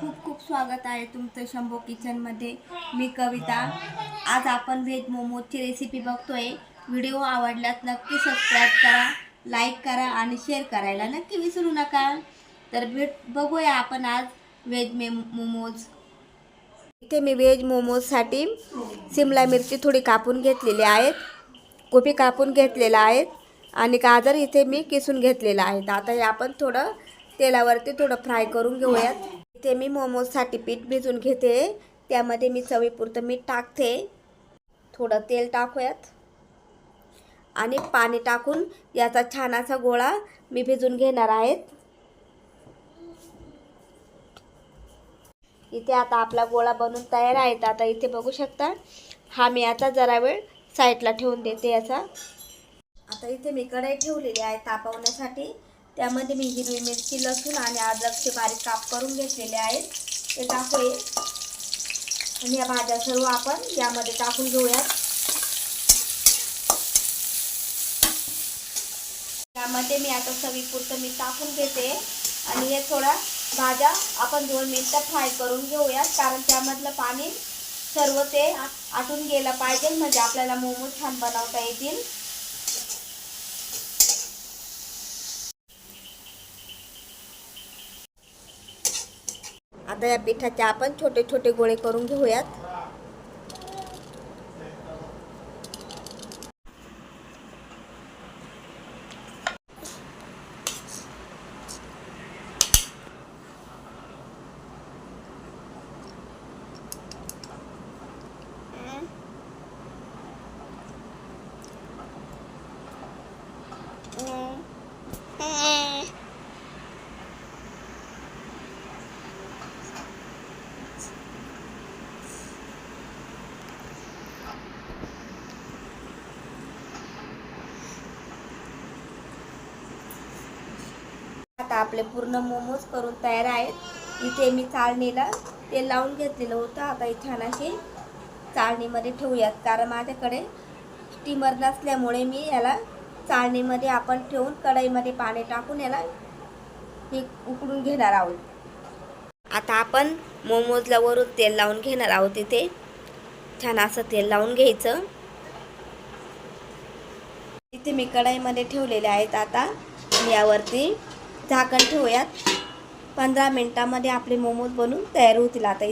खूप खूप स्वागत आहे तुमचं शंभो किचनमध्ये। मी कविता। आज आपण व्हेज मोमोजची रेसिपी बघतोय। व्हिडिओ आवडल्यास नक्की सबस्क्राईब करा, लाईक करा आणि शेअर करायला नक्की विसरू नका। तर बघूया आपण आज व्हेज मोमोज। इथे मी व्हेज मोमोजसाठी शिमला मिरची थोडी कापून घेतलेली आहेत, कोबी कापून घेतलेला आहे आणि गाजर इथे मी किसून घेतलेला आहे। आता हे आपण थोडं तेलावरती थोडं फ्राय करून घेऊयात। इथे मी मोमोजसाठी पीठ भिजवून घेते, त्यामध्ये मी चवीपुरतं मीठ टाकते, थोडं तेल टाकूयात आणि पाणी टाकून याचा छान असा गोळा मी भिजवून घेणार आहे। इथे आता आपला गोळा बनवून तयार आहे। आता इथे बघू शकता, हा मी आता जरा वेळ साईडला ठेवून देते याचा। आता इथे मी कढई ठेवलेली आहे तापवण्यासाठी, त्यामध्ये मी हिरवी मिरची, लसूण आणि अद्रकचे बारीक काप करून घेतलेले आहेत, ते टाकूया आणि या भाज्या सर्व आपण यामध्ये टाकून घेऊयात। यामध्ये मी आता चवीपुरतं मीठ टाकून घेते आणि हे थोडा भाज्या आपण 2 मिनिटं फ्राय करून घेऊयात, कारण त्यामधलं पाणी सर्व ते आटून गेलं पाहिजे, म्हणजे आपल्याला मोमोज छान बनवता येतील। आता या पिठाचे आपण छोटे छोटे गोळे करून घेऊयात। आता आपले पूर्ण मोमोज करून तयार आहेत। इथे मी चाळणीला तेल लावून घेतलेलं होतं। आता ही छान अशी चाळणीमध्ये ठेवूयात, कारण माझ्याकडे स्टीमर नसल्यामुळे मी याला चाळणीमध्ये आपण ठेवून कढईमध्ये पाणी टाकून याला हे उकळून घेणार आहोत। आता आपण मोमोजला वरून तेल लावून घेणार आहोत। इथे छान असं तेल लावून घ्यायचं। इथे मी कढईमध्ये ठेवलेले आहेत। आता यावरती झाकण ठेवूयात, 15 मिनिटांमध्ये आपले मोमोज बनून तयार होतील। आता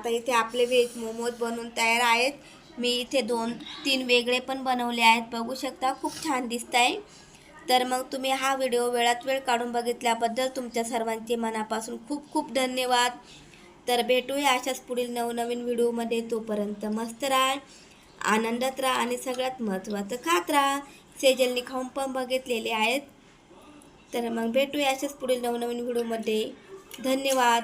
इथे आपले व्हेज मोमोज बनून तयार आहेत। मी इथे 2-3 वेगळे पण बनवले आहेत, बघू शकता, खूप छान दिसत आहे। तर मग तुम्ही हा व्हिडिओ वेळात वेळ काढून बघितल्याबद्दल तुमच्या सर्वांचे मनापासून खूप खूप धन्यवाद। तर भेटूया अशाच पुढील नवनवीन व्हिडिओमध्ये। तोपर्यंत मस्त राहा, आनंदात राहा आणि सगळ्यात महत्त्वाचं खात राहा। सेजलने खाऊन पण बघितलेले आहेत। तर मग भेटूया अशाच पुढील नवनवीन व्हिडिओमध्ये। धन्यवाद।